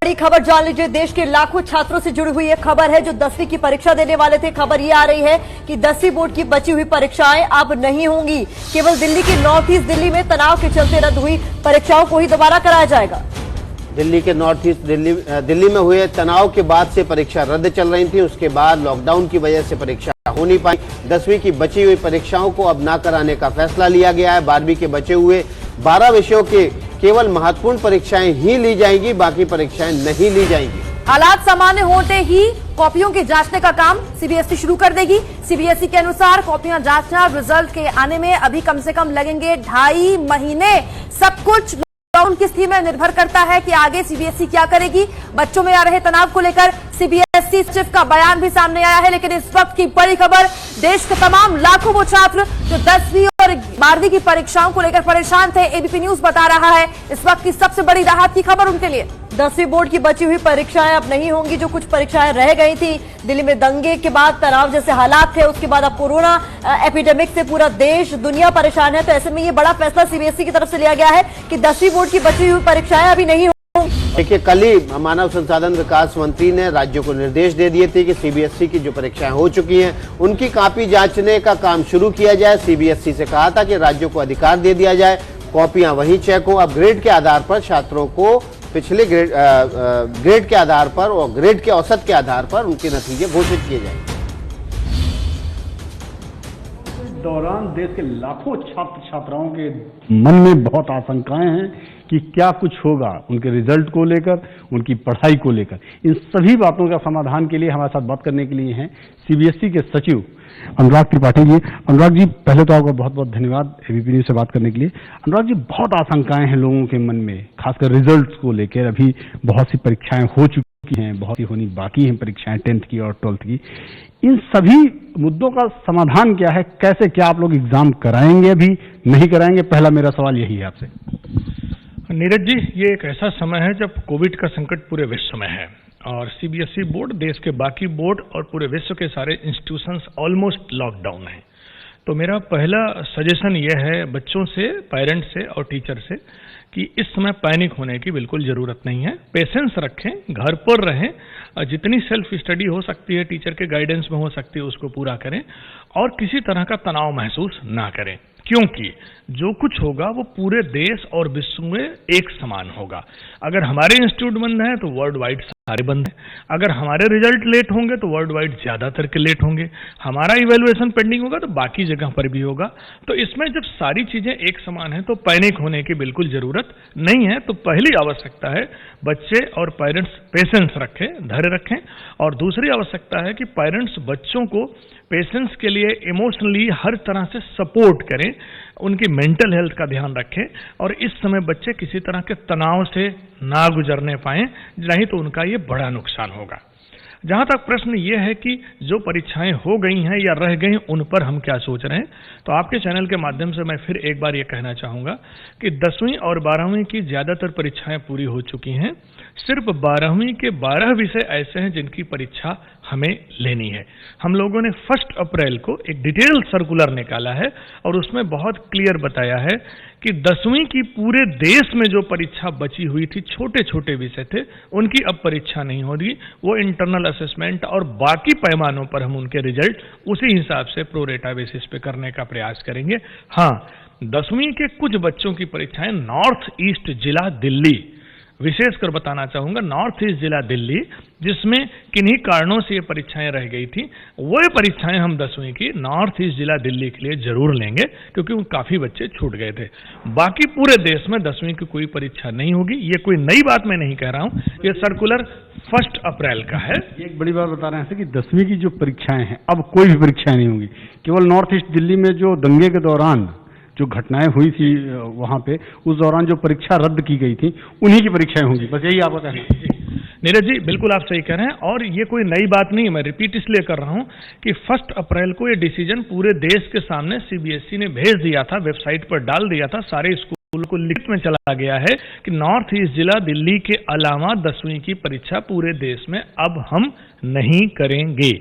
बड़ी खबर जान लीजिए। देश के लाखों छात्रों से जुड़ी हुई एक खबर है जो 10वीं की परीक्षा देने वाले थे। खबर ये आ रही है कि 10वीं बोर्ड की बची हुई परीक्षाएं अब नहीं होंगी। केवल दिल्ली की नॉर्थ ईस्ट दिल्ली में तनाव के चलते रद्द हुई परीक्षाओं को ही दोबारा कराया जाएगा। दिल्ली के नॉर्थ ईस्ट दिल्ली में हुए तनाव के बाद से परीक्षा रद्द चल रही थी। उसके बाद लॉकडाउन की वजह से परीक्षा हो नहीं पाई। 10वीं की बची हुई परीक्षाओं को अब न कराने का फैसला लिया गया है। 12वीं के बचे हुए 12 विषयों के केवल महत्वपूर्ण परीक्षाएं ही ली जाएंगी, बाकी परीक्षाएं नहीं ली जाएंगी। हालात सामान्य होते ही कॉपियों के जांचने का काम सीबीएसई शुरू कर देगी। सीबीएसई के अनुसार कॉपियां जांचना रिजल्ट के आने में अभी कम से कम लगेंगे 2.5 महीने। सब कुछ लॉकडाउन की स्थिति में निर्भर करता है कि आगे सीबीएसई क्या करेगी। बच्चों में आ रहे तनाव को लेकर सीबीएसई चीफ का बयान भी सामने आया है। लेकिन इस वक्त की बड़ी खबर, देश के तमाम लाखों वो छात्र जो 10वीं और 12वीं की परीक्षाओं को लेकर परेशान थे, एबीपी न्यूज बता रहा है इस वक्त की सबसे बड़ी राहत की खबर उनके लिए। 10वीं बोर्ड की बची हुई परीक्षाएं अब नहीं होंगी। जो कुछ परीक्षाएं रह गई थी, दिल्ली में दंगे के बाद तनाव जैसे हालात थे, उसके बाद अब कोरोना एपिडेमिक से पूरा देश दुनिया परेशान है। तो ऐसे में ये बड़ा फैसला सीबीएसई की तरफ से लिया गया है कि 10वीं बोर्ड की बची हुई परीक्षाएं अभी नहीं होंगी। देखिए, कल ही मानव संसाधन विकास मंत्री ने राज्यों को निर्देश दे दिए थे कि सीबीएसई की जो परीक्षाएं हो चुकी हैं उनकी कॉपी जांचने का काम शुरू किया जाए। सीबीएसई से कहा था कि राज्यों को अधिकार दे दिया जाए, कॉपियां वहीं चेक हो। अब ग्रेड के आधार पर छात्रों को पिछले ग्रेड के आधार पर और ग्रेड के औसत के आधार पर उनके नतीजे घोषित किए जाएंगे। दौरान देश के लाखों छात्र छात्राओं के मन में बहुत आशंकाएं हैं कि क्या कुछ होगा उनके रिजल्ट को लेकर, उनकी पढ़ाई को लेकर। इन सभी बातों का समाधान के लिए हमारे साथ बात करने के लिए हैं सीबीएसई के सचिव अनुराग त्रिपाठी जी। अनुराग जी, पहले तो आपका बहुत बहुत धन्यवाद एबीपी न्यूज से बात करने के लिए। अनुराग जी, बहुत आशंकाएं हैं लोगों के मन में, खासकर रिजल्ट्स को लेकर। अभी बहुत सी परीक्षाएं हो चुकी हैं, बहुत सी होनी बाकी हैं परीक्षाएं 10th की और 12th की। इन सभी मुद्दों का समाधान क्या है? कैसे, क्या आप लोग एग्जाम कराएंगे, अभी नहीं कराएंगे? पहला मेरा सवाल यही है आपसे। नीरज जी, ये एक ऐसा समय है जब कोविड का संकट पूरे विश्व में है और सीबीएसई बोर्ड, देश के बाकी बोर्ड और पूरे विश्व के सारे इंस्टीट्यूशंस ऑलमोस्ट लॉकडाउन हैं। तो मेरा पहला सजेशन ये है बच्चों से, पेरेंट्स से और टीचर से कि इस समय पैनिक होने की बिल्कुल जरूरत नहीं है। पेशेंस रखें, घर पर रहें, जितनी सेल्फ स्टडी हो सकती है, टीचर के गाइडेंस में हो सकती है, उसको पूरा करें और किसी तरह का तनाव महसूस ना करें, क्योंकि जो कुछ होगा वो पूरे देश और विश्व में एक समान होगा। अगर हमारे इंस्टीट्यूट बंद हैं तो वर्ल्ड वाइड सारे बंद हैं। अगर हमारे रिजल्ट लेट होंगे तो वर्ल्ड वाइड ज्यादातर के लेट होंगे। हमारा इवैल्यूएशन पेंडिंग होगा तो बाकी जगह पर भी होगा। तो इसमें जब सारी चीजें एक समान है तो पैनिक होने की बिल्कुल जरूरत नहीं है। तो पहली आवश्यकता है बच्चे और पेरेंट्स पेशेंस रखें, धैर्य रखें। और दूसरी आवश्यकता है कि पेरेंट्स बच्चों को पेशेंस के लिए इमोशनली हर तरह से सपोर्ट करें, उनकी मेंटल हेल्थ का ध्यान रखें और इस समय बच्चे किसी तरह के तनाव से ना गुजरने पाएं, नहीं तो उनका ये बड़ा नुकसान होगा। जहां तक प्रश्न ये है कि जो परीक्षाएं हो गई हैं या रह गई उन पर हम क्या सोच रहे हैं, तो आपके चैनल के माध्यम से मैं फिर एक बार ये कहना चाहूंगा कि 10वीं और 12वीं की ज्यादातर परीक्षाएं पूरी हो चुकी हैं। सिर्फ 12वीं के 12 विषय ऐसे हैं जिनकी परीक्षा हमें लेनी है। हम लोगों ने 1 अप्रैल को एक डिटेल सर्कुलर निकाला है और उसमें बहुत क्लियर बताया है कि 10वीं की पूरे देश में जो परीक्षा बची हुई थी, छोटे छोटे विषय थे, उनकी अब परीक्षा नहीं होगी। वो इंटरनल असेसमेंट और बाकी पैमानों पर हम उनके रिजल्ट उसी हिसाब से प्रोरेटा बेसिस पे करने का प्रयास करेंगे। हाँ, 10वीं के कुछ बच्चों की परीक्षाएं नॉर्थ ईस्ट जिला दिल्ली, विशेषकर बताना चाहूंगा नॉर्थ ईस्ट जिला दिल्ली, जिसमें किन्हीं कारणों से ये परीक्षाएं रह गई थी, वो परीक्षाएं हम 10वीं की नॉर्थ ईस्ट जिला दिल्ली के लिए जरूर लेंगे क्योंकि काफी बच्चे छूट गए थे। बाकी पूरे देश में 10वीं की कोई परीक्षा नहीं होगी। ये कोई नई बात मैं नहीं कह रहा हूं, ये सर्कुलर 1 अप्रैल का है। एक बड़ी बात बता रहे हैं कि 10वीं की जो परीक्षाएं हैं अब कोई भी परीक्षाएं नहीं होगी। केवल नॉर्थ ईस्ट दिल्ली में जो दंगे के दौरान जो घटनाएं हुई थी वहां पे, उस दौरान जो परीक्षा रद्द की गई थी, उन्हीं की परीक्षाएं होंगी। बस यही आपका कहना है? नीरज जी, बिल्कुल आप सही कह रहे हैं और ये कोई नई बात नहीं है। मैं रिपीट इसलिए कर रहा हूं कि 1 अप्रैल को ये डिसीजन पूरे देश के सामने सीबीएसई ने भेज दिया था, वेबसाइट पर डाल दिया था, सारे स्कूल को लिखित में चला गया है कि नॉर्थ ईस्ट जिला दिल्ली के अलावा 10वीं की परीक्षा पूरे देश में अब हम नहीं करेंगे।